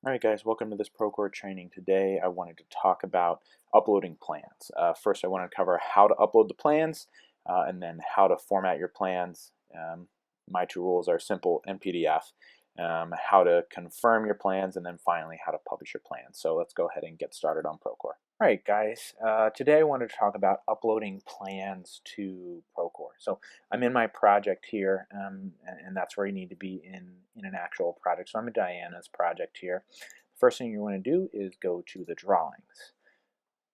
Alright guys, welcome to this Procore training. Today I wanted to talk about uploading plans. First I want to cover how to upload the plans and then how to format your plans. My two rules are simple and PDF. How to confirm your plans, and then finally how to publish your plans. So let's go ahead and get started on Procore. Alright guys, today I wanted to talk about uploading plans to Procore. So I'm in my project here, and that's where you need to be in an actual project. So I'm in Diana's project here. First thing you want to do is go to the drawings.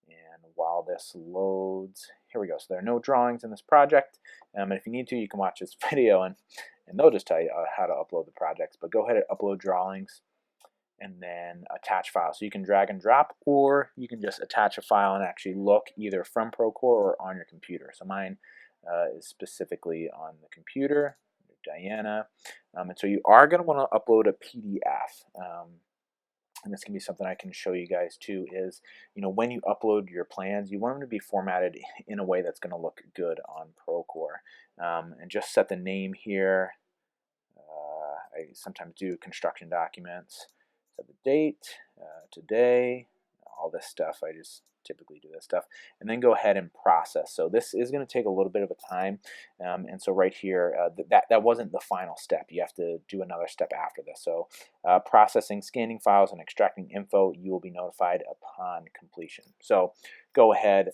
And while this loads, here we go. So there are no drawings in this project. And if you need to, you can watch this video and they'll just tell you how to upload the projects. But go ahead and upload drawings and then attach file. So you can drag and drop, or you can just attach a file and actually look either from Procore or on your computer. So mine is specifically on the computer, Diana. And so you are going to want to upload a PDF. And this can be something I can show you guys too, is, when you upload your plans, you want them to be formatted in a way that's going to look good on Procore. And just set the name here. I sometimes do construction documents. Set the date, today, all this stuff. I just typically do this stuff, and then go ahead and process. So this is going to take a little bit of a time, and so right here, that wasn't the final step. You have to do another step after this. So processing, scanning files, and extracting info, you will be notified upon completion. So go ahead,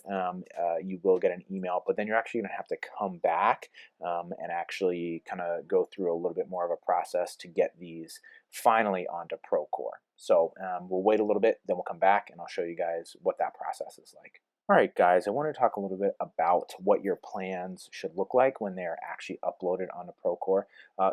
you will get an email, but then you're actually going to have to come back and actually kind of go through a little bit more of a process to get these finally onto Procore. So we'll wait a little bit, then we'll come back and I'll show you guys what that process is like. Alright guys, I want to talk a little bit about what your plans should look like when they're actually uploaded onto Procore.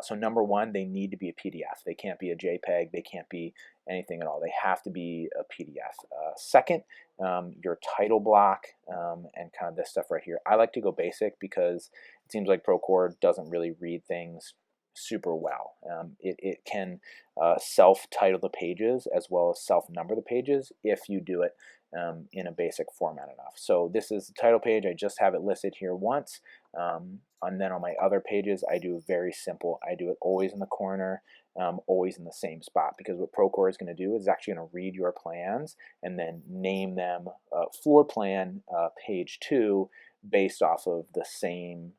So number one, they need to be a PDF. They can't be a JPEG, they can't be anything at all. They have to be a PDF. Second, your title block and kind of this stuff right here. I like to go basic because it seems like Procore doesn't really read things super well. It can self-title the pages as well as self-number the pages if you do it in a basic format enough. So this is the title page. I just have it listed here once. And then on my other pages, I do very simple. I do it always in the corner, always in the same spot, because what Procore is going to do is actually going to read your plans and then name them floor plan page 2 based off of the same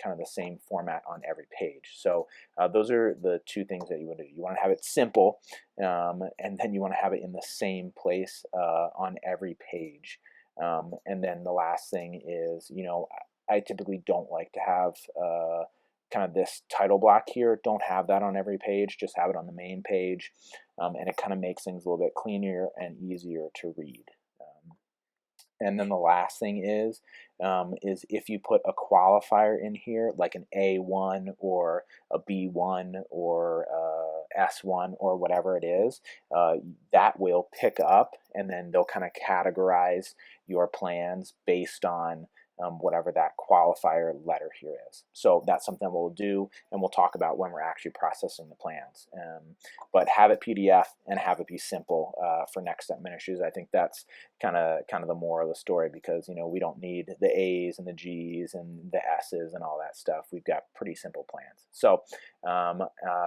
kind of the same format on every page. So those are the two things that you want to do. You want to have it simple, and then you want to have it in the same place on every page. And then the last thing is, I typically don't like to have kind of this title block here. Don't have that on every page, just have it on the main page. And it kind of makes things a little bit cleaner and easier to read. And then the last thing is if you put a qualifier in here, like an A1 or a B1 or S1 or whatever it is, that will pick up, and then they'll kind of categorize your plans based on whatever that qualifier letter here is. So that's something we'll do, and we'll talk about when we're actually processing the plans. But have it PDF and have it be simple for next step ministries. I think that's kind of the moral of the story, because we don't need the A's and the G's and the S's and all that stuff. We've got pretty simple plans. So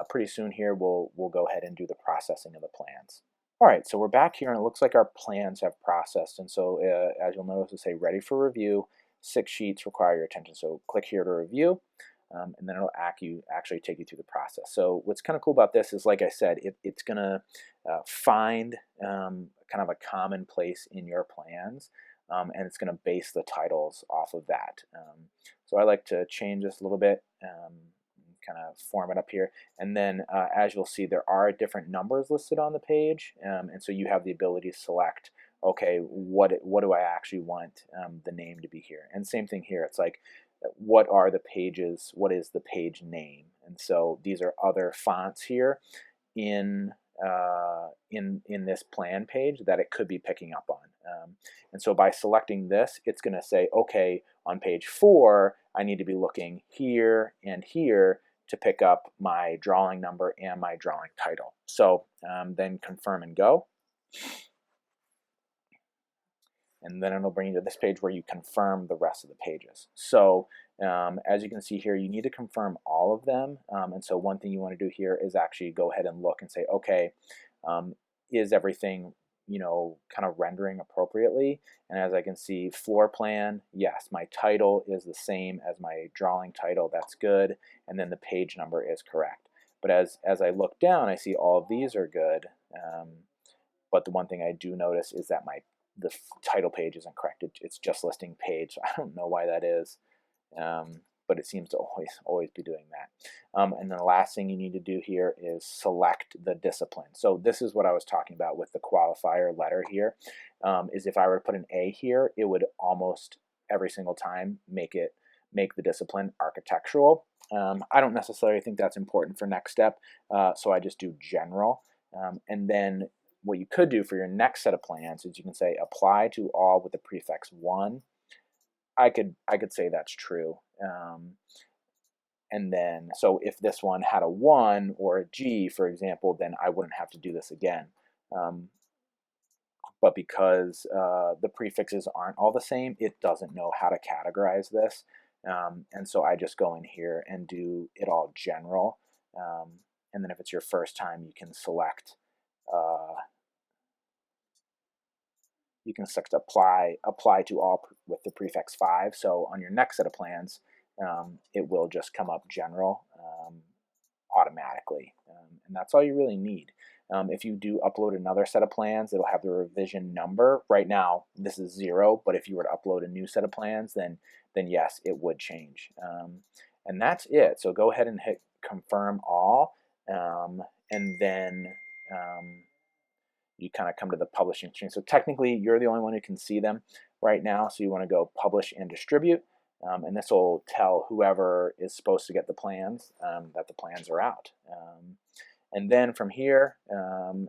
pretty soon here we'll go ahead and do the processing of the plans. All right, so we're back here, and it looks like our plans have processed. And so as you'll notice, it'll say ready for review. 6 sheets require your attention. So click here to review, and then it'll actually take you through the process. So what's kind of cool about this is, like I said, it's going to find kind of a common place in your plans, and it's going to base the titles off of that. So I like to change this a little bit, kind of form it up here, and then as you'll see, there are different numbers listed on the page, and so you have the ability to select, okay, what do I actually want the name to be here? And same thing here. It's like, what are the pages? What is the page name? And so these are other fonts here in this plan page that it could be picking up on. And so by selecting this, it's going to say, okay, on page 4, I need to be looking here and here to pick up my drawing number and my drawing title. So then confirm and go. And then it'll bring you to this page where you confirm the rest of the pages. So as you can see here, you need to confirm all of them. And so one thing you want to do here is actually go ahead and look and say, okay, is everything, kind of rendering appropriately? And as I can see, floor plan, yes, my title is the same as my drawing title, that's good, and then the page number is correct. But as I look down, I see all of these are good, but the one thing I do notice is that the title page isn't correct. It's just listing page, so I don't know why that is. But it seems to always be doing that. And then the last thing you need to do here is select the discipline. So this is what I was talking about with the qualifier letter here, is if I were to put an A here, it would almost every single time make the discipline architectural. I don't necessarily think that's important for next step, so I just do general. And then what you could do for your next set of plans is you can say apply to all with the prefix 1. I could say that's true. And then, so if this one had a 1 or a G, for example, then I wouldn't have to do this again. But because the prefixes aren't all the same, it doesn't know how to categorize this. And so I just go in here and do it all general. And then if it's your first time, you can select apply to all with the prefix 5. So on your next set of plans, it will just come up general automatically. And that's all you really need. If you do upload another set of plans, it'll have the revision number. Right now, this is 0, but if you were to upload a new set of plans, then yes, it would change. And that's it. So go ahead and hit confirm all, and then you kind of come to the publishing screen. So technically, you're the only one who can see them right now. So you want to go publish and distribute, and this will tell whoever is supposed to get the plans that the plans are out. And then from here,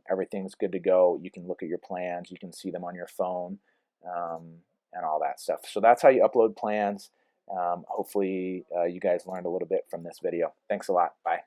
everything's good to go. You can look at your plans. You can see them on your phone and all that stuff. So that's how you upload plans. Hopefully, you guys learned a little bit from this video. Thanks a lot. Bye.